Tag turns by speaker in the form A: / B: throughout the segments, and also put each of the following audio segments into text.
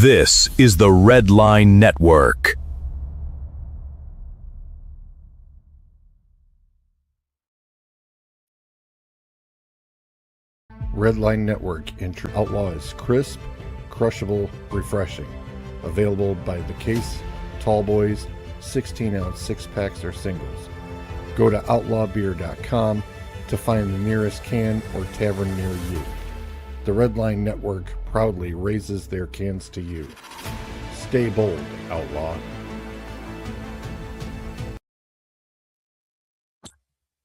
A: This is the Red Line Network.
B: Red Line Network Outlaw is crisp, crushable, refreshing. Available by the case, tall boys, 16-ounce six-packs or singles. Go to outlawbeer.com to find the nearest can or tavern near you. The Red Line Network proudly raises their cans to you. Stay bold, Outlaw.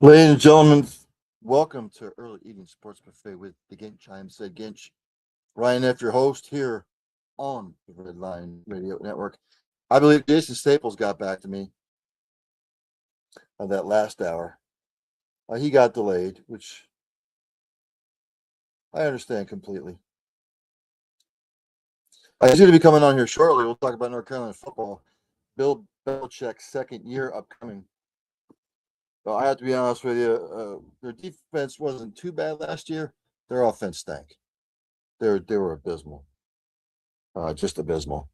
C: Ladies and gentlemen, welcome to Early Evening Sports Buffet with the Ginch. I am said Ginch. Ryan F., your host here on the Red Line Radio Network. I believe Jason Staples got back to me on that last hour. He got delayed, which I understand completely. He's going to be coming on here shortly. We'll talk about North Carolina football. Bill Belichick's second year upcoming. Well, I have to be honest with you. Their defense wasn't too bad last year. Their offense stank. They were abysmal. Just abysmal.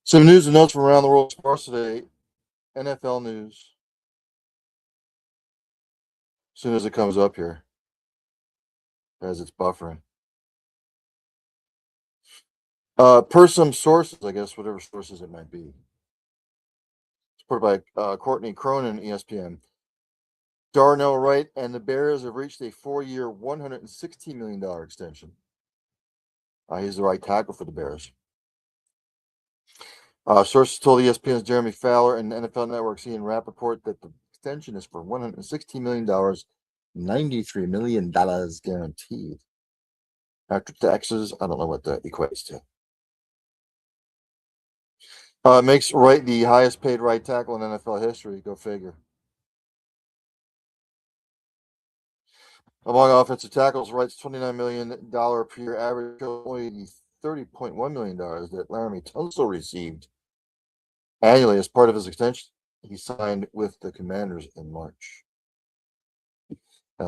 C: Some news and notes from around the world of sports today. NFL news. As soon as it comes up here, as it's buffering. Per some sources, I guess, whatever sources it might be. Supported by Courtney Cronin, ESPN. Darnell Wright and the Bears have reached a 4-year, $116 million extension. He's the right tackle for the Bears. Sources told ESPN's Jeremy Fowler and NFL Network's Ian Rappaport that the extension is for $116 million, $93 million guaranteed. After taxes, I don't know what that equates to. Makes Wright the highest paid right tackle in NFL history. Go figure. Among offensive tackles, Wright's $29 million per year average, only the $30.1 million that Laramie Tunsil received annually as part of his extension. He signed with the Commanders in March.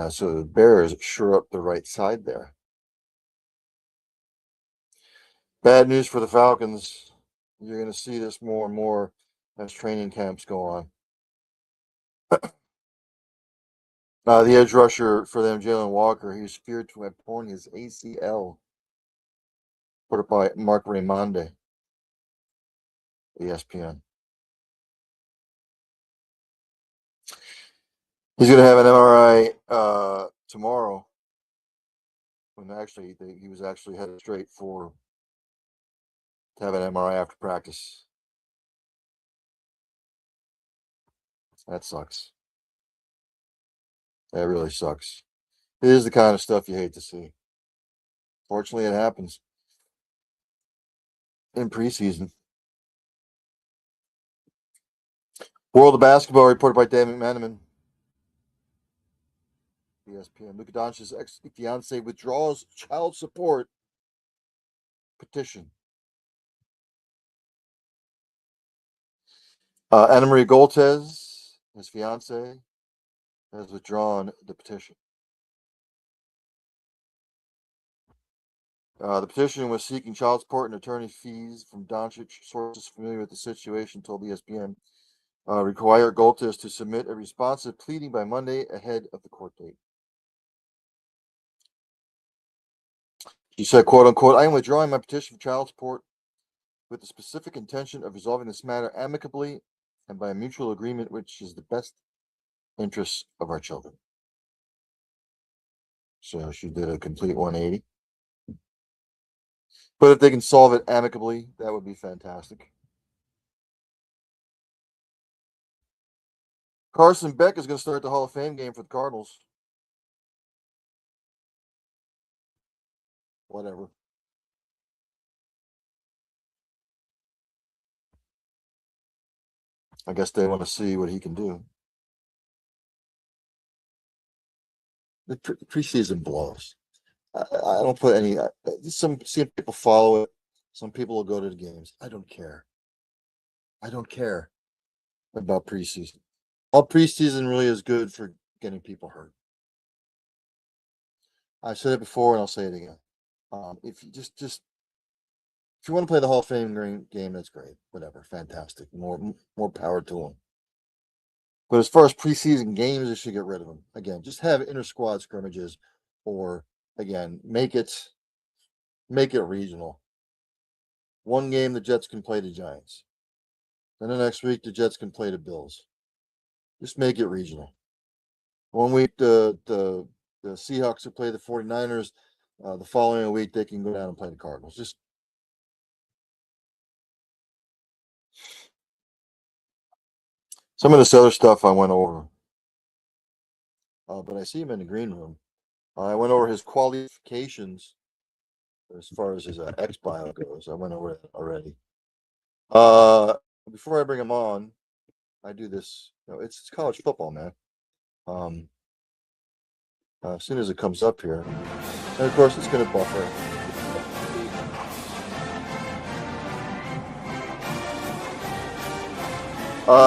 C: So the Bears sure up the right side there. Bad news for the Falcons. You're going to see this more and more as training camps go on. The edge rusher for them, Jalen Walker, he's feared to have torn his ACL. Put it by Mark Raimondi, ESPN. He's going to have an MRI tomorrow. When actually he was actually headed straight to have an MRI after practice. That sucks. That really sucks. It is the kind of stuff you hate to see. Fortunately, it happens in preseason. World of Basketball reported by Dan McManaman. ESPN. Luka Doncic's ex-fiance withdraws child support petition. Anna Marie Goltez, his fiance, has withdrawn the petition. The petition was seeking child support and attorney fees from Doncic. Sources familiar with the situation told ESPN require Goltez to submit a responsive pleading by Monday ahead of the court date. She said, quote unquote, I am withdrawing my petition for child support with the specific intention of resolving this matter amicably and by a mutual agreement which is the best interests of our children. So she did a complete 180. But if they can solve it amicably, that would be fantastic. Carson Beck is going to start the Hall of Fame game for the Cardinals. Whatever. I guess they want to see what he can do. The preseason blows. I don't put any. Some people follow it. Some people will go to the games. I don't care. I don't care about preseason. All preseason really is good for getting people hurt. I've said it before and I'll say it again. If you just if you want to play the Hall of Fame game, that's great. Whatever, fantastic. More power to them. But as far as preseason games, they should get rid of them. Again, just have inter squad scrimmages, or again, make it regional. One game the Jets can play the Giants. Then the next week the Jets can play the Bills. Just make it regional. One week the Seahawks will play the 49ers. The following week they can go down and play the Cardinals. Just some of this other stuff I went over. But I see him in the green room. I went over his qualifications as far as his X bio goes. I went over it already. Before I bring him on, I do this. It's college football, man. As soon as it comes up here, and of course it's going to buffer.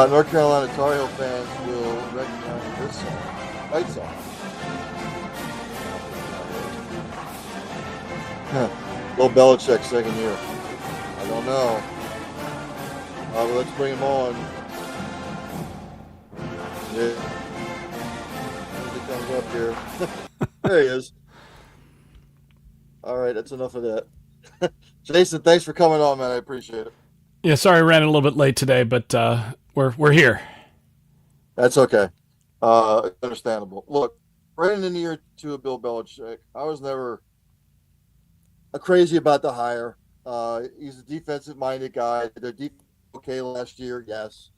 C: North Carolina Tar Heel fans will recognize this song, Fight Song. Bill Belichick's second year. I don't know. But let's bring him on. Yeah. As he comes up here. There he is. All right, that's enough of that. Jason, thanks for coming on, man. I appreciate it.
D: Yeah, sorry I ran a little bit late today, but we're here.
C: That's okay. Understandable. Look, right in the year two of Bill Belichick, I was never crazy about the hire. He's a defensive-minded guy. Their defense was okay last year, yes.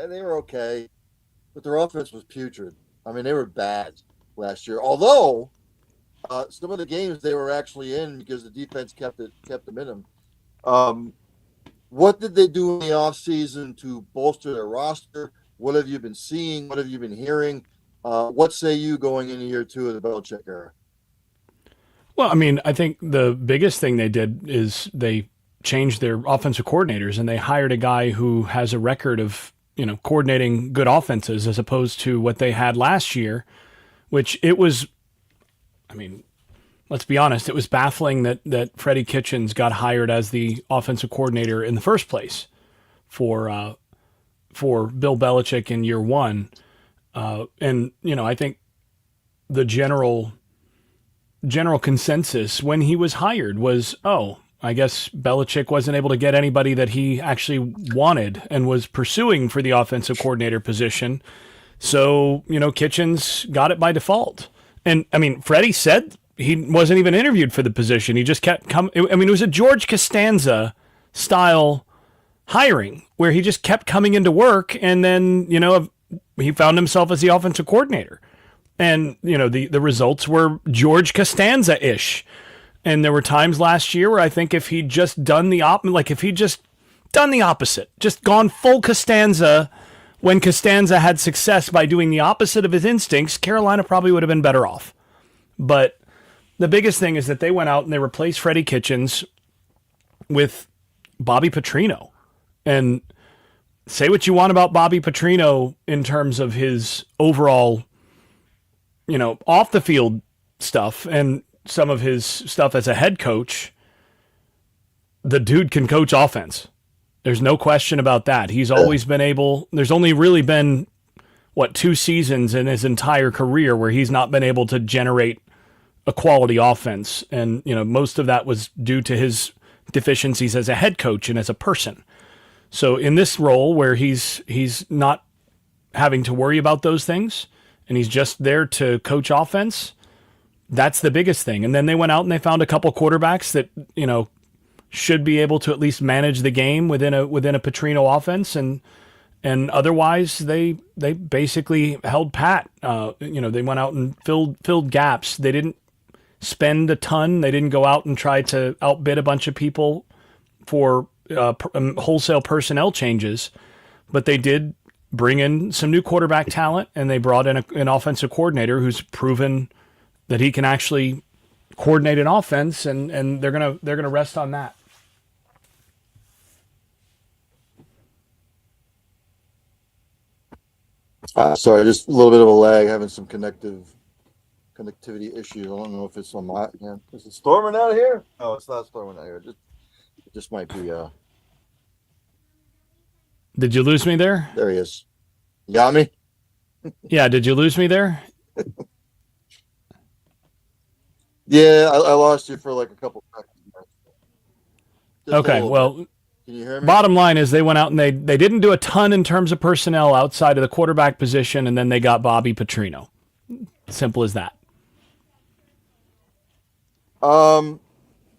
C: They were okay, but their offense was putrid. I mean, they were bad last year. Although some of the games they were actually in because the defense kept them in them. What did they do in the offseason to bolster their roster? What have you been seeing? What have you been hearing? What say you going into year two of the Belichick era?
D: Well, I mean, I think the biggest thing they did is they changed their offensive coordinators and they hired a guy who has a record of, coordinating good offenses as opposed to what they had last year, which it was, I mean, let's be honest, it was baffling that Freddie Kitchens got hired as the offensive coordinator in the first place for Bill Belichick in year one. And, I think the general consensus when he was hired was, I guess Belichick wasn't able to get anybody that he actually wanted and was pursuing for the offensive coordinator position. So, Kitchens got it by default. And, I mean, Freddie said he wasn't even interviewed for the position. He just kept coming. I mean, it was a George Costanza style hiring where he just kept coming into work and then, he found himself as the offensive coordinator. And, the results were George Costanza-ish. And there were times last year where I think if he'd just done the opposite, just gone full Costanza when Costanza had success by doing the opposite of his instincts, Carolina probably would have been better off. But the biggest thing is that they went out and they replaced Freddie Kitchens with Bobby Petrino. And say what you want about Bobby Petrino in terms of his overall, off the field stuff and some of his stuff as a head coach, the dude can coach offense. There's no question about that. He's always been able, there's only really been, 2 seasons in his entire career where he's not been able to generate a quality offense. And, most of that was due to his deficiencies as a head coach and as a person. So in this role where he's not having to worry about those things and he's just there to coach offense, that's the biggest thing. And then they went out and they found a couple quarterbacks that, should be able to at least manage the game within a Petrino offense. And otherwise they basically held pat. They went out and filled gaps. They didn't spend a ton. They didn't go out and try to outbid a bunch of people for wholesale personnel changes, but they did bring in some new quarterback talent and they brought in an offensive coordinator who's proven that he can actually coordinate an offense, and they're gonna rest on that.
C: Sorry, just a little bit of a lag, having some connective connectivity issues. I don't know if it's on my end. Is it storming out here? No, it's not storming out here. It just might be.
D: Did you lose me there?
C: There he is. You got me?
D: Yeah, did you lose me there?
C: Yeah, I lost you for like a couple seconds.
D: Okay, well,
C: can you hear me?
D: Bottom line is they went out and they didn't do a ton in terms of personnel outside of the quarterback position, and then they got Bobby Petrino. Simple as that.
C: So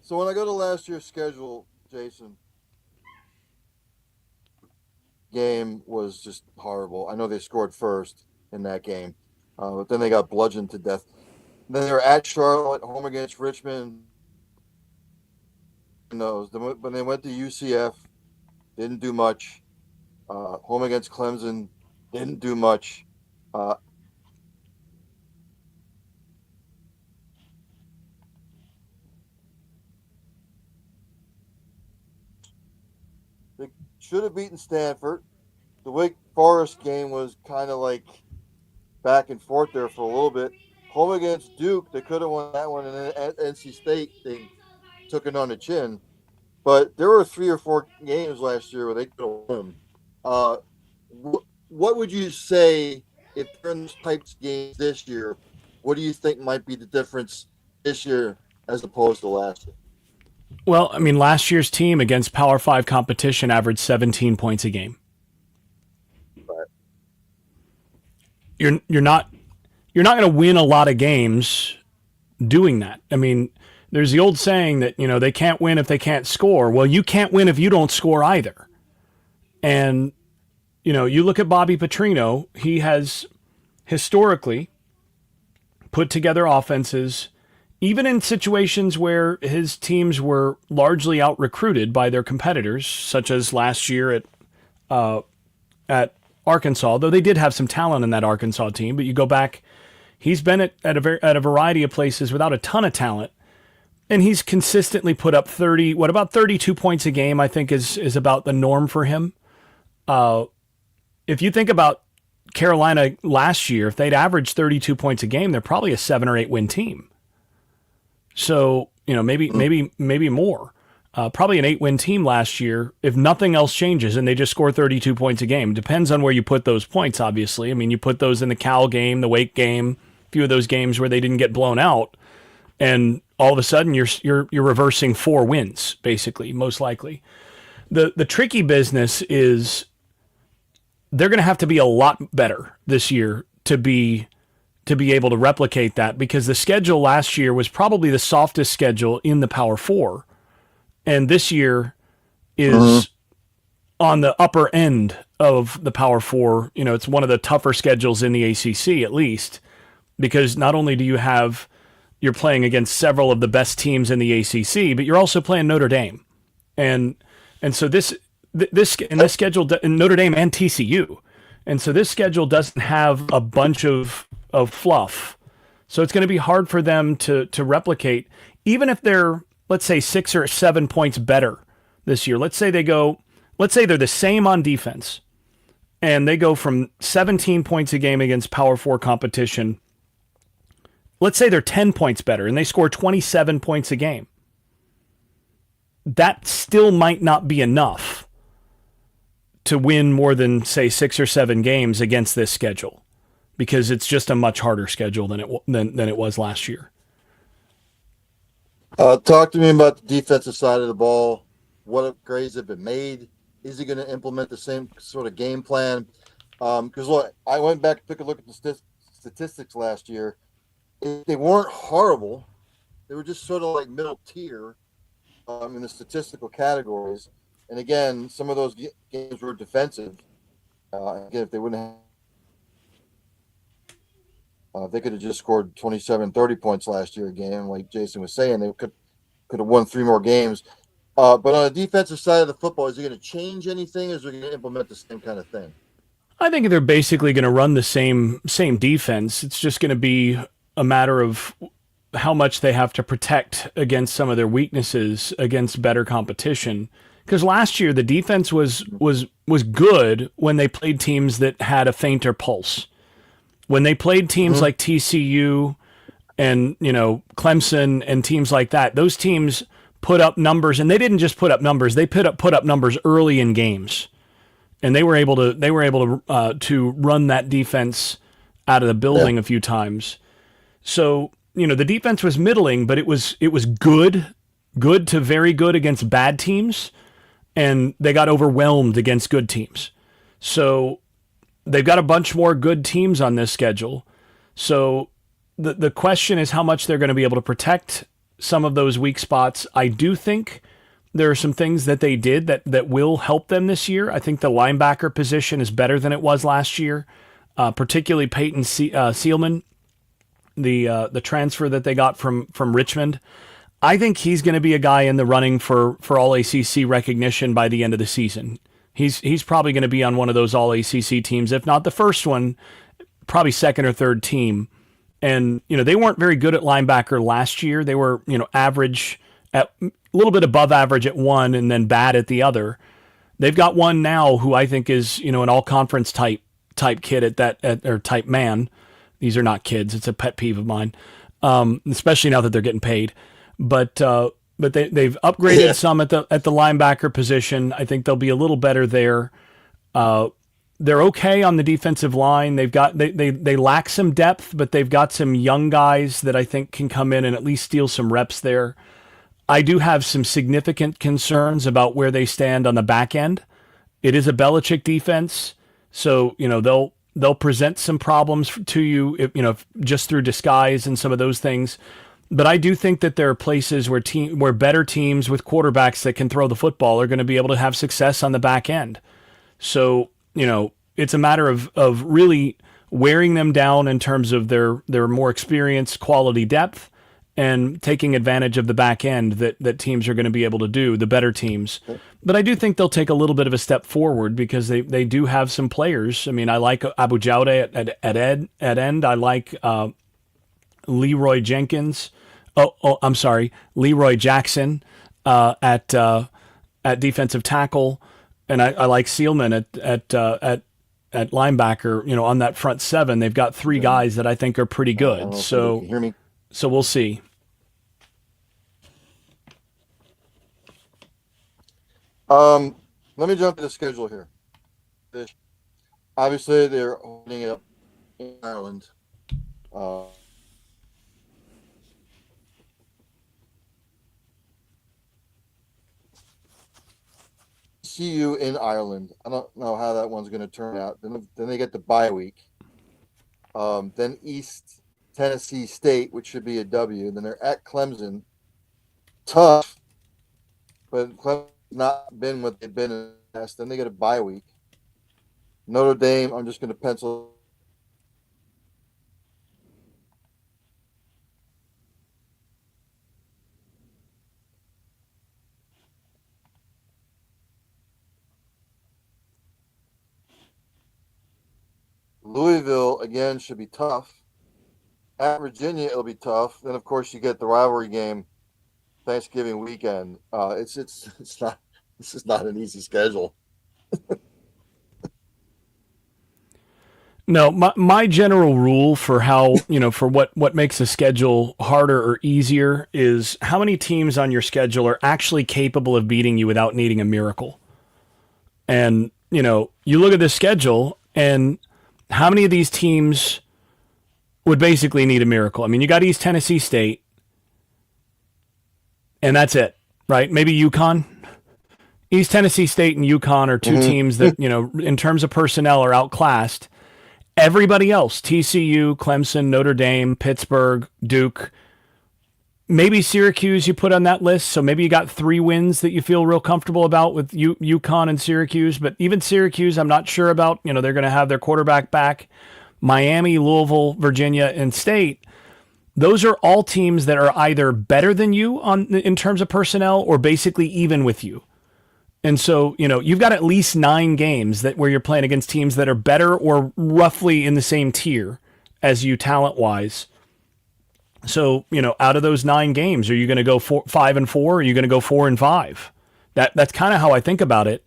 C: when I go to last year's schedule, Jason, game was just horrible. I know they scored first in that game, but then they got bludgeoned to death. Then they were at Charlotte, home against Richmond. When they went to UCF, didn't do much. Home against Clemson, didn't do much. They should have beaten Stanford. The Wake Forest game was kind of like back and forth there for a little bit. Home against Duke, they could have won that one, and then at NC State, they took it on the chin. But there were 3 or 4 games last year where they could have won. What would you say if they're in those types of games this year? What do you think might be the difference this year as opposed to last year?
D: Well, I mean, last year's team against Power 5 competition averaged 17 points a game.
C: Right.
D: You're not going to win a lot of games doing that. I mean, there's the old saying that, they can't win if they can't score. Well, you can't win if you don't score either. And, you look at Bobby Petrino, he has historically put together offenses, even in situations where his teams were largely out-recruited by their competitors, such as last year at Arkansas, though they did have some talent in that Arkansas team. But you go back, he's been at a variety of places without a ton of talent, and he's consistently put up 32 points a game, I think is about the norm for him. If you think about Carolina last year, if they'd averaged 32 points a game, they're probably a 7 or 8 win team. So, maybe more. Probably an 8 win team last year, if nothing else changes and they just score 32 points a game. Depends on where you put those points, obviously. I mean, you put those in the Cal game, the Wake game, a few of those games where they didn't get blown out, and all of a sudden you're reversing 4 wins, basically, most likely. The tricky business is they're going to have to be a lot better this year to be able to replicate that, because the schedule last year was probably the softest schedule in the Power 4. And this year is on the upper end of the Power 4. It's one of the tougher schedules in the ACC, at least, because not only you're playing against several of the best teams in the ACC, but you're also playing Notre Dame. And so this schedule, and Notre Dame and TCU. And so this schedule doesn't have a bunch of fluff. So it's going to be hard for them to replicate, even if they're, let's say, 6 or 7 points better this year. Let's say they're the same on defense, and they go from 17 points a game against Power 4 competition. Let's say they're 10 points better and they score 27 points a game. That still might not be enough to win more than, say, 6 or 7 games against this schedule, because it's just a much harder schedule than it was last year.
C: Talk to me about the defensive side of the ball. What upgrades have been made? Is he going to implement the same sort of game plan? Because look, I went back and took a look at the statistics last year. They weren't horrible. They were just sort of like middle tier in the statistical categories. And again, some of those games were defensive. Again, if they wouldn't have, they could have just scored 27, 30 points last year a game, like Jason was saying. They could have won 3 more games. But on the defensive side of the football, is he going to change anything, or is he going to implement the same kind of thing?
D: I think they're basically going to run the same defense. It's just going to be a matter of how much they have to protect against some of their weaknesses against better competition. Because last year the defense was good when they played teams that had a fainter pulse. When they played teams like TCU and, Clemson and teams like that. Those teams put up numbers, and they didn't just put up numbers. They put up numbers early in games, and they were able to run that defense out of the building a few times. So, the defense was middling, but it was good to very good against bad teams, and they got overwhelmed against good teams. So they've got a bunch more good teams on this schedule. So the question is how much they're going to be able to protect some of those weak spots. I do think there are some things that they did that will help them this year. I think the linebacker position is better than it was last year, particularly Peyton Seelman, the transfer that they got from Richmond. I think he's going to be a guy in the running for all ACC recognition by the end of the season. He's probably going to be on one of those all ACC teams, if not the first one, probably second or third team. And, they weren't very good at linebacker last year. They were, average at a little bit above average at one and then bad at the other. They've got one now who I think is, an all conference type kid or type man. These are not kids. It's a pet peeve of mine. Especially now that they're getting paid. But they've upgraded some at the linebacker position. I think they'll be a little better there. They're okay on the defensive line. They lack some depth, but they've got some young guys that I think can come in and at least steal some reps there. I do have some significant concerns about where they stand on the back end. It is a Belichick defense, so they'll present some problems to you, if just through disguise and some of those things. But I do think that there are places where better teams with quarterbacks that can throw the football are going to be able to have success on the back end. So, it's a matter of really wearing them down in terms of their more experienced quality depth and taking advantage of the back end that teams are going to be able to do, the better teams. But I do think they'll take a little bit of a step forward because they do have some players. I mean, I like Abu Jaude at end. I like Leroy Jenkins. I'm sorry, Leroy Jackson at defensive tackle, and I like Seelman at linebacker. On that front seven, they've got three guys that I think are pretty good. So
C: can you hear me?
D: So we'll see.
C: Let me jump to the schedule here. Obviously, they're opening it up in Ireland. See you in Ireland. I don't know how that one's going to turn out. Then they get the bye week. Then East Tennessee State, which should be a W. Then they're at Clemson. Tough, but Clemson's not been what they've been in the past. Then they get a bye week. Notre Dame, I'm just going to pencil. Louisville, again, should be tough. At Virginia, it'll be tough. Then, of course, you get the rivalry game Thanksgiving weekend. This is not an easy schedule.
D: No, my general rule for how, for what makes a schedule harder or easier is how many teams on your schedule are actually capable of beating you without needing a miracle. And, you look at this schedule and how many of these teams would basically need a miracle? I mean, you got East Tennessee State, and that's it, right? Maybe UConn. East Tennessee State and UConn are two teams that, in terms of personnel are outclassed. Everybody else, TCU, Clemson, Notre Dame, Pittsburgh, Duke, maybe Syracuse you put on that list. So maybe you got 3 wins that you feel real comfortable about with UConn and Syracuse. But even Syracuse, I'm not sure about. They're going to have their quarterback back. Miami, Louisville, Virginia, and State. Those are all teams that are either better than you in terms of personnel or basically even with you. And so, you've got at least 9 games where you're playing against teams that are better or roughly in the same tier as you talent-wise. So, out of those 9 games, are you going to go 5-4 or are you going to go 4-5? That's kind of how I think about it.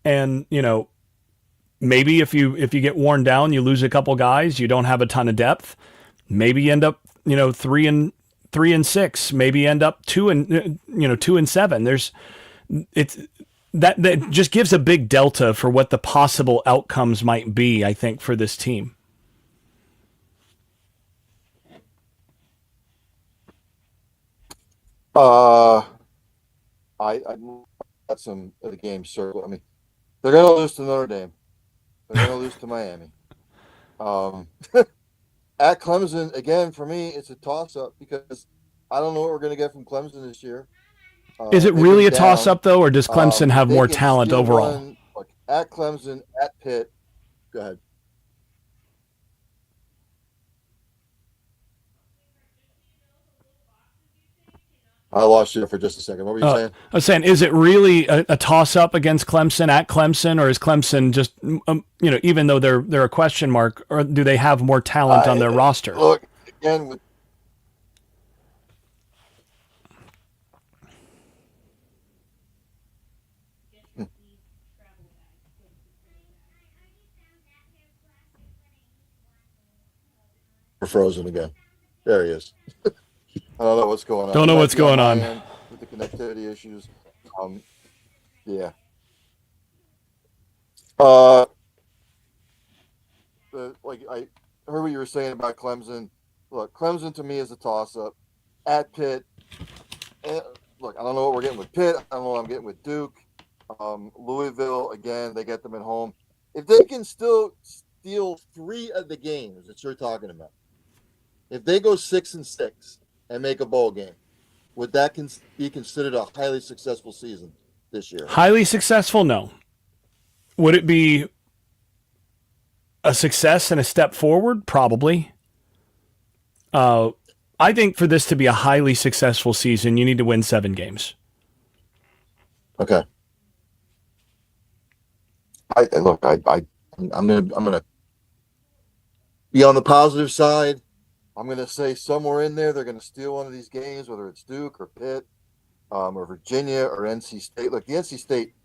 D: And, maybe if you get worn down, you lose a couple guys, you don't have a ton of depth. Maybe you end up 3-6, maybe end up 2-7. That just gives a big delta for what the possible outcomes might be, I think, for this team.
C: I got some of the game circle. I mean, they're gonna lose to Notre Dame. They're gonna lose to Miami. At Clemson again, for me, it's a toss-up because I don't know what we're gonna get from Clemson this year.
D: Is it
C: They've
D: really
C: been
D: a toss-up,
C: down.
D: though, or does Clemson have
C: They
D: more
C: can
D: talent
C: steal
D: overall?
C: one, like, at Clemson, at Pitt. Go ahead. I lost you for just a second. What were you saying?
D: I was saying, is it really a toss-up against Clemson at Clemson, or is Clemson just, even though they're a question mark, or do they have more talent on their roster?
C: Look, again, with we're frozen again. There he is. I don't know what's going on.
D: Don't know what's going on
C: with the connectivity issues. Yeah. I heard what you were saying about Clemson. Look, Clemson to me is a toss-up. At Pitt, look, I don't know what we're getting with Pitt. I don't know what I'm getting with Duke. Louisville, again, they get them at home. If they can still steal 3 of the games that you're talking about, if they go 6-6 and make a bowl game, would that be considered a highly successful season this year?
D: Highly successful? No. Would it be a success and a step forward? Probably. I think for this to be a highly successful season, you need to win 7 games.
C: Okay. I'm gonna be on the positive side. I'm gonna say somewhere in there they're gonna steal one of these games, whether it's Duke or Pitt, or Virginia or NC State. Look, the NC State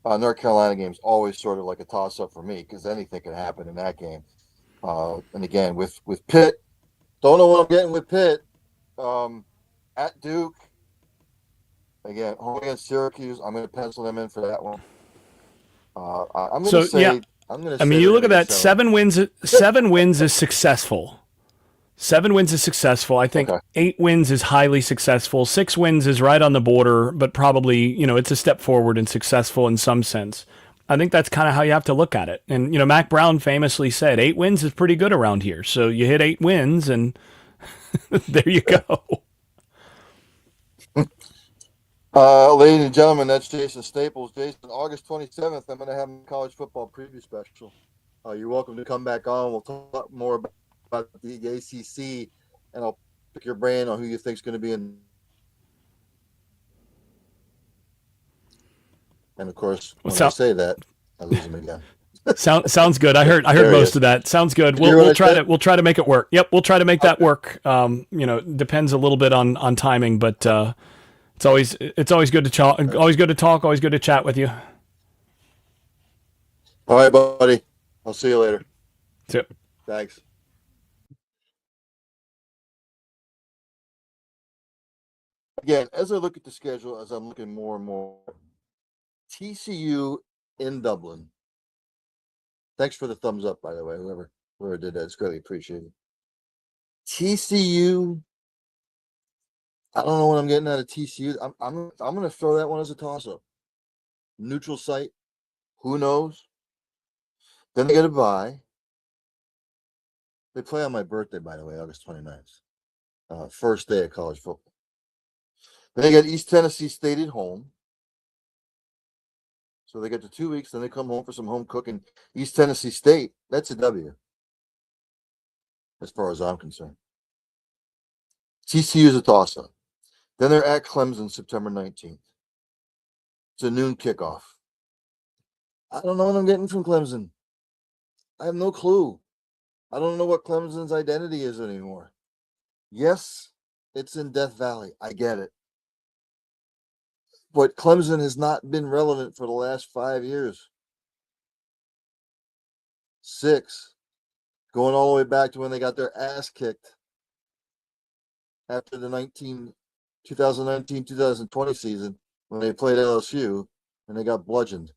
C: North Carolina game is always sort of like a toss up for me because anything can happen in that game. And again, with Pitt, don't know what I'm getting with Pitt. At Duke, again, home against Syracuse, I'm going to pencil them in for that one. I'm going to say. Yeah.
D: I mean, you look at that. 7 wins. 7 wins is successful. 7 wins is successful. I think 8 wins is highly successful. 6 wins is right on the border, but probably, it's a step forward and successful in some sense. I think that's kind of how you have to look at it. And, Mac Brown famously said 8 wins is pretty good around here. So you hit 8 wins and there you go.
C: Ladies and gentlemen, that's Jason Staples. Jason, August 27th, I'm going to have a college football preview special. You're welcome to come back on. We'll talk more about the ACC, and I'll pick your brain on who you think is going to be in. And of course, when I say that, I lose him again.
D: Sounds good. I heard most of that. Sounds good. We'll try to make it work. Yep, we'll try to make that work. Depends a little bit on timing, but it's always good to talk. Always good to talk. Always good to chat with you.
C: All right, buddy. I'll see you later.
D: Yep.
C: Thanks. Again, as I look at the schedule, as I'm looking more and more, TCU in Dublin. Thanks for the thumbs up, by the way. Whoever did that, it's greatly appreciated. TCU. I don't know what I'm getting out of TCU. I'm going to throw that one as a toss-up. Neutral site. Who knows? Then they get a bye. They play on my birthday, by the way, August 29th. First day of college football. Then they get East Tennessee State at home. So they get to 2 weeks, then they come home for some home cooking. East Tennessee State, that's a W, as far as I'm concerned. TCU is a toss-up. Then they're at Clemson September 19th. It's a noon kickoff. I don't know what I'm getting from Clemson. I have no clue. I don't know what Clemson's identity is anymore. Yes, it's in Death Valley. I get it. But Clemson has not been relevant for the last 5 years. 6. Going all the way back to when they got their ass kicked after the 2019-2020 season when they played LSU and they got bludgeoned.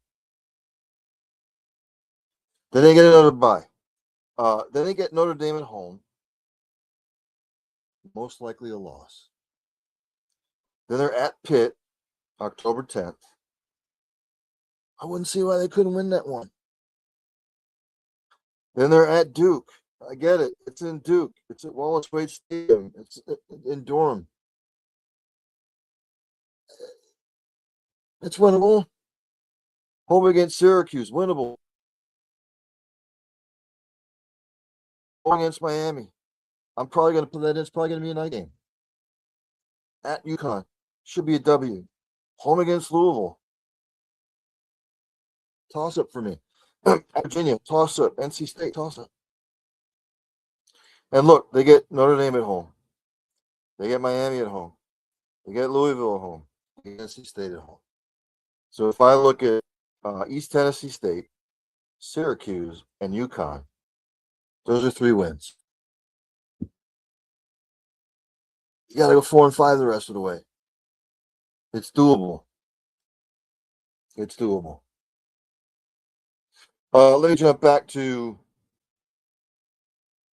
C: Then they get another bye. Then they get Notre Dame at home. Most likely a loss. Then they're at Pitt, October 10th. I wouldn't see why they couldn't win that one. Then they're at Duke. I get it. It's in Duke. It's at Wallace Wade Stadium. It's in Durham. It's winnable. Home against Syracuse, winnable. Home against Miami. I'm probably going to put that in. It's probably going to be a night game. At UConn, should be a W. Home against Louisville. Toss up for me. Virginia, toss up. NC State, toss up. And look, they get Notre Dame at home. They get Miami at home. They get Louisville at home. They get NC State at home. So if I look at East Tennessee State, Syracuse, and UConn, those are 3 wins. You got to go 4-5 the rest of the way. It's doable. It's doable. Let me jump back to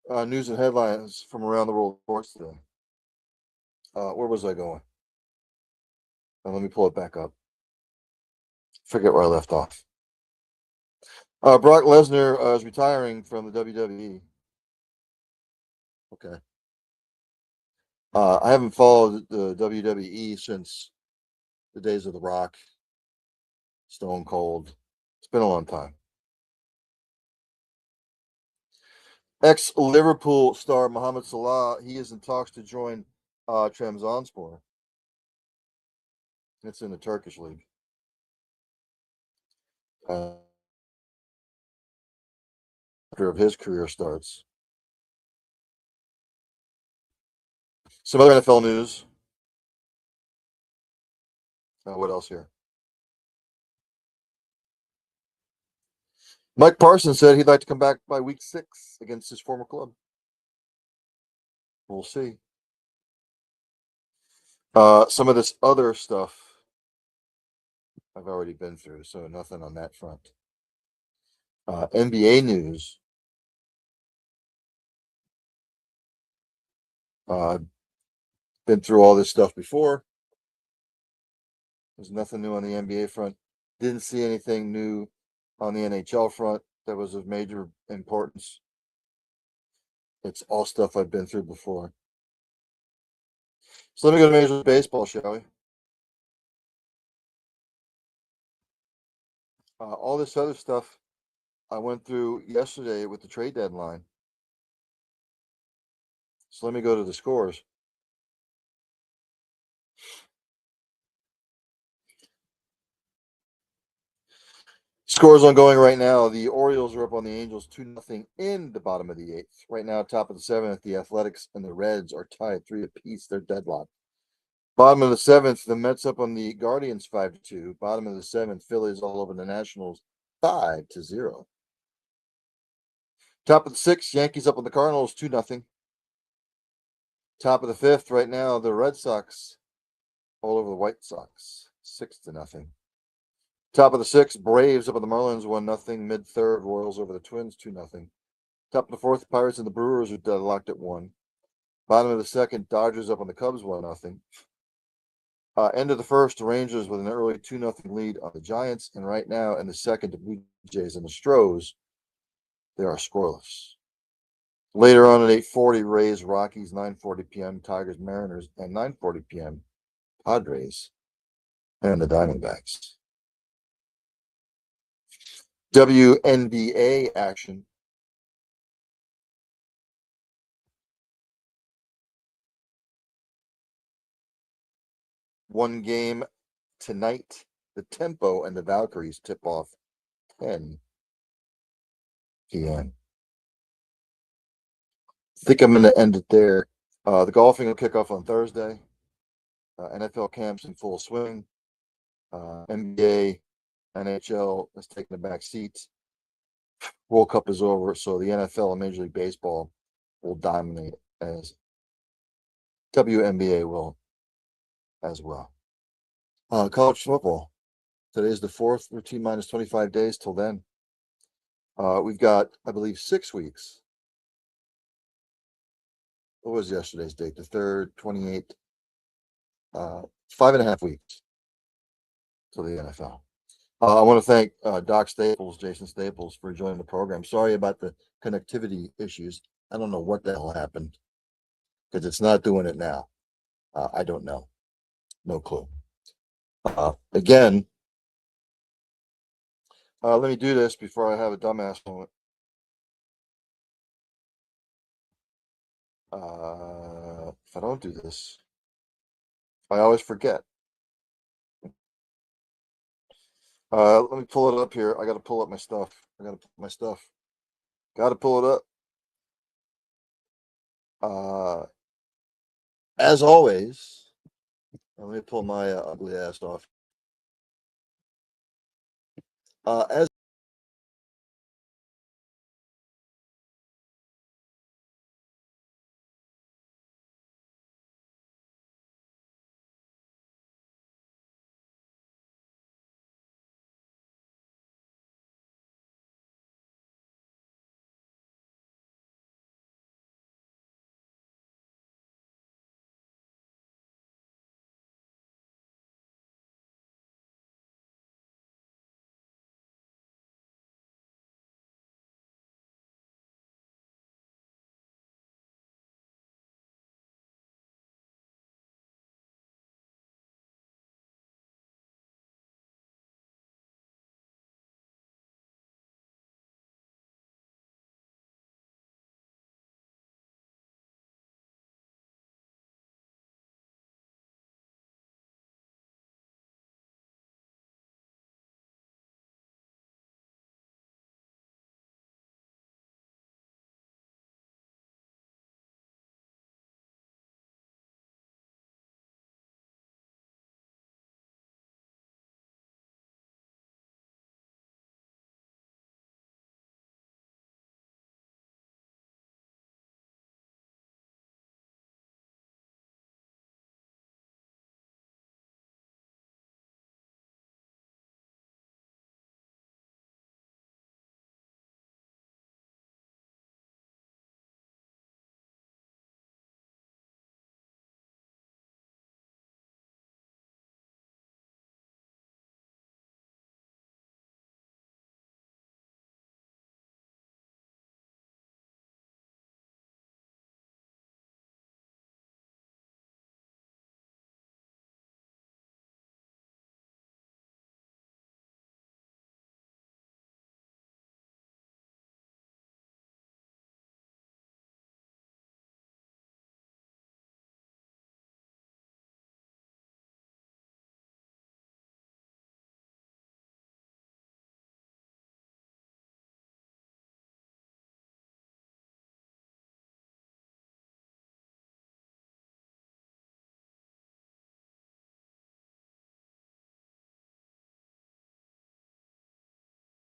C: news and headlines from around the world of sports today. Where was I going? Let me pull it back up. Forget where I left off. Brock Lesnar is retiring from the WWE. Okay. I haven't followed the WWE since the days of The Rock, Stone Cold. It's been a long time. Ex-Liverpool star Mohamed Salah, he is in talks to join Trabzonspor. It's in the Turkish league. After his career starts. Some other NFL news. What else here? Mike Parsons said he'd like to come back by week 6 against his former club. We'll see. Some of this other stuff I've already been through, so nothing on that front. NBA news. Been through all this stuff before. There's nothing new on the NBA front. Didn't see anything new on the NHL front that was of major importance. It's all stuff I've been through before. So let me go to Major League Baseball, shall we? All this other stuff I went through yesterday with the trade deadline. So let me go to the scores. Scores ongoing right now. The Orioles are up on the Angels 2-0 in the bottom of the 8th. Right now, top of the 7th, the Athletics and the Reds are tied 3 apiece. They're deadlocked. Bottom of the 7th, the Mets up on the Guardians 5-2. Bottom of the 7th, Phillies all over the Nationals 5-0. Top of the 6th, Yankees up on the Cardinals 2-0. Top of the 5th, right now, the Red Sox all over the White Sox 6-0. Top of the 6th, Braves up on the Marlins 1-0. Mid-third, Royals over the Twins 2-0. Top of the 4th, Pirates and the Brewers are deadlocked at 1. Bottom of the 2nd, Dodgers up on the Cubs 1-0. End of the 1st, the Rangers with an early 2-0 lead on the Giants. And right now, in the 2nd, the Blue Jays and the Stros, they are scoreless. Later on at 8:40, Rays, Rockies, 9:40 p.m., Tigers, Mariners, and 9:40 p.m., Padres, and the Diamondbacks. WNBA action. One game tonight. The Tempo and the Valkyries tip off 10 p.m. I think I'm going to end it there. The golfing will kick off on Thursday. NFL camps in full swing. NBA, NHL is taking the back seats. World Cup is over, so the NFL and Major League Baseball will dominate as WNBA will as well. College football. Today is the 4th. We're T minus 25 days till then. We've got, I believe, 6 weeks. What was yesterday's date? The 3rd, 28th. 5.5 weeks till the NFL. I want to thank Doc Staples, Jason Staples, for joining the program. Sorry about the connectivity issues. I don't know what the hell happened because it's not doing it now. I don't know. No clue. Again, let me do this before I have a dumbass moment. If I don't do this, I always forget. Let me pull it up here. I got to pull up my stuff. Got to pull it up. As always, let me pull my ugly ass off. As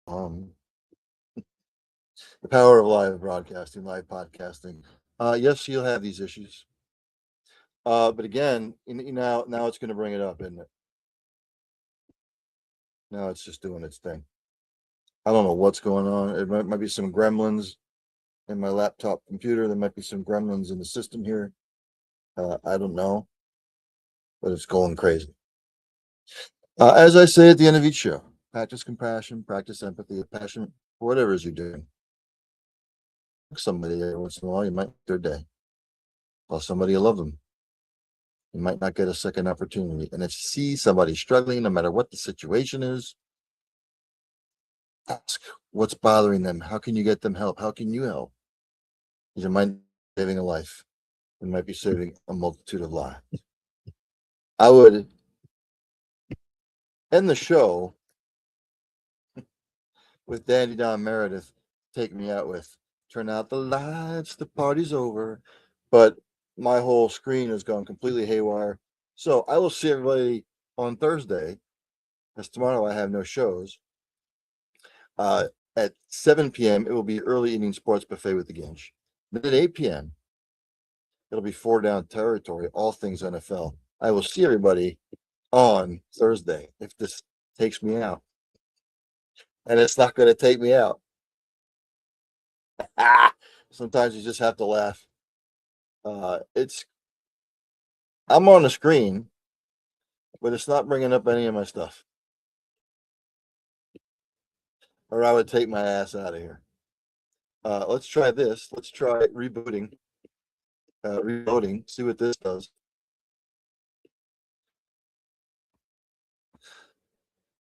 C: the power of live broadcasting, live podcasting. Yes, you'll have these issues. But again, now it's going to bring it up, isn't it? Now it's just doing its thing. I don't know what's going on. It might be some gremlins in my laptop computer. There might be some gremlins in the system here. I don't know, but it's going crazy. As I say at the end of each show, practice compassion, practice empathy, passion for whatever it is you're doing. Somebody every once in a while, you might make their day. Tell somebody you love them. You might not get a second opportunity. And if you see somebody struggling, no matter what the situation is, ask what's bothering them. How can you get them help? How can you help? Because you might be saving a life. You might be saving a multitude of lives. I would end the show with Dandy Don Meredith take me out with turn out the lights, the party's over. But my whole screen has gone completely haywire. So I will see everybody on Thursday, as tomorrow I have no shows. At 7 p.m., it will be early evening sports buffet with the Ginch. Then at 8 p.m., It'll be 4 down territory, all things NFL. I will see everybody on Thursday if this takes me out. And it's not going to take me out. Sometimes you just have to laugh. I'm on the screen, but it's not bringing up any of my stuff. Or I would take my ass out of here. Let's try this. Let's try rebooting. Reloading. See what this does.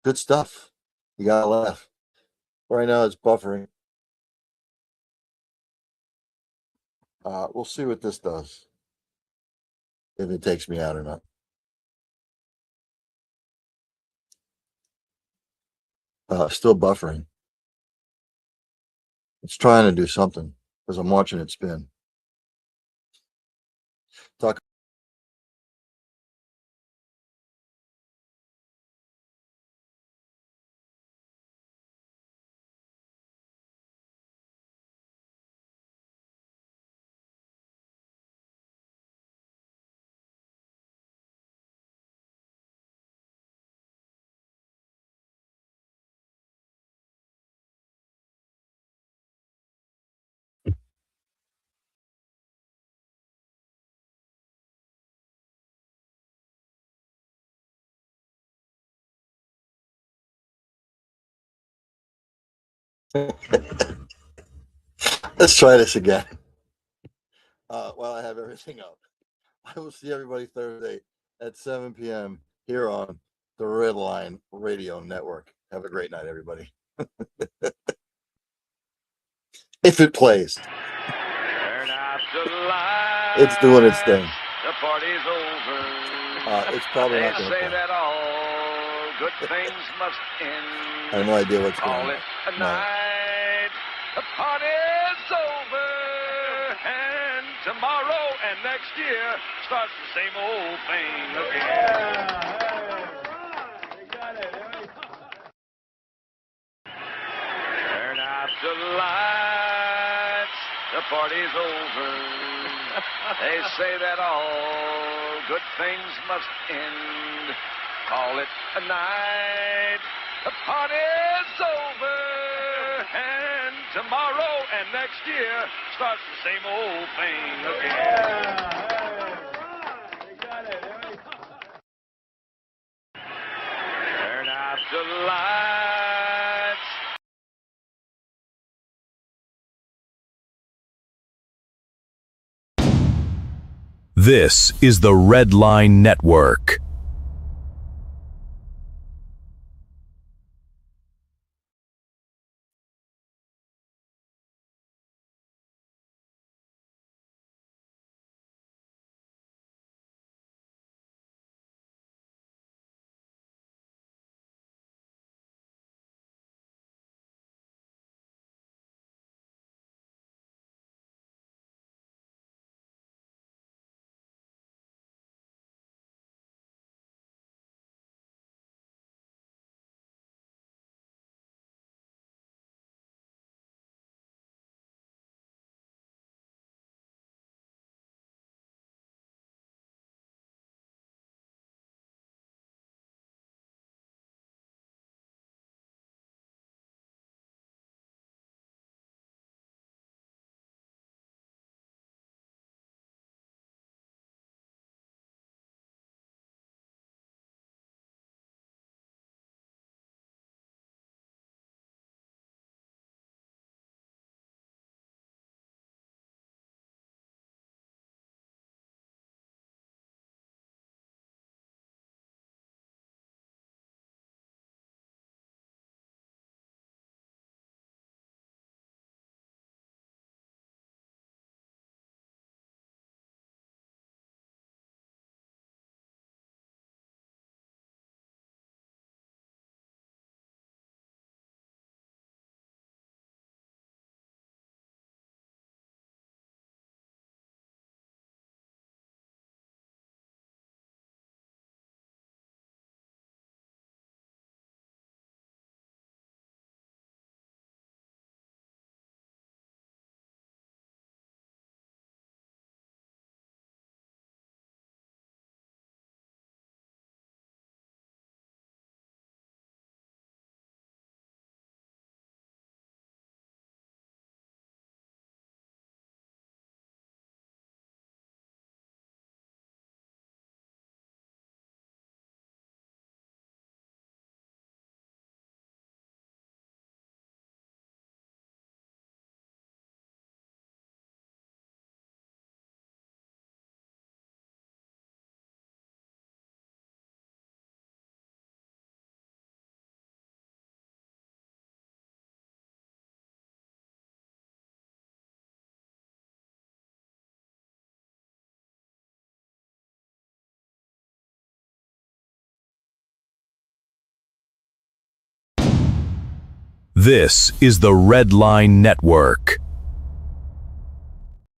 C: Good stuff. You gotta laugh. Right now it's buffering. We'll see what this does. If it takes me out or not. Still buffering. It's trying to do something because I'm watching it spin. Talk. Let's try this again. While I have everything up. I will see everybody Thursday at 7 p.m. here on the Red Line Radio Network. Have a great night, everybody. If it plays. It's doing its thing.
E: The party's over.
C: It's probably not going to
E: say
C: play.
E: that all good things must end.
C: I have no idea what's going
E: Call
C: on.
E: it a night. The party's over. And tomorrow and next year starts the same old thing again. Turn out the lights. The party's over. They say that all good things must end. Call it a night. The party's over. And tomorrow and next year starts the same old thing again. Turn out the lights.
A: This is the Red Line Network. This is the Red Line Network.